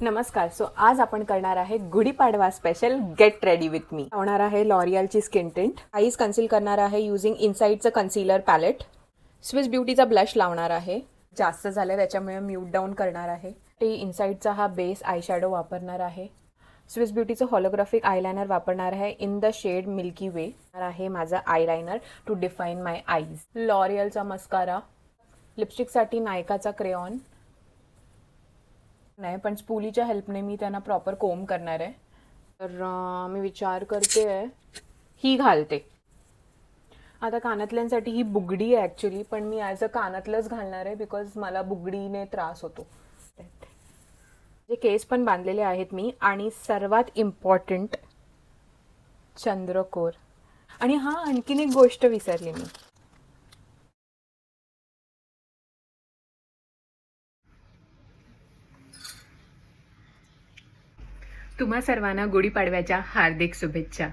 नमस्कार. सो आज आपण करणार आहे Gudi Padwa special get ready with me. लावणार आहे लॉरियलची स्किन टिंट. आईज कन्सील करणार आहे युझिंग इनसाइडचं कन्सीलर पॅलेट. स्विस ब्युटीचा ब्लश लावणार आहे. जास्त झालं त्याच्यामुळे म्यूट डाऊन करणार आहे. ते इनसाइडचा हा बेस आय शॅडो वापरणार आहे. स्विस ब्युटीचं हॉलोग्राफिक आयलायनर वापरणार आहे in the shade Milky Way. आहे माझा eyeliner to define my eyes. लॉरियलचा मस्कारा. लिपस्टिकसाठी नायकाचा क्रेयॉन नाही, पण स्पूलीच्या हेल्पने मी त्यांना प्रॉपर कोम करणार आहे. तर मी विचार करते आहे ही घालते. आता कानातल्यांसाठी ही बुगडी आहे ॲक्च्युली, पण मी ॲज अ कानातलंच घालणार आहे बिकॉज मला बुगडीने त्रास होतो. जे केस पण बांधलेले आहेत मी. आणि सर्वात इम्पॉर्टंट चंद्रकोर. आणि हां, आणखीन एक गोष्ट विसरली मी. तुम्हा सर्वांना गुढीपाडव्याच्या हार्दिक शुभेच्छा.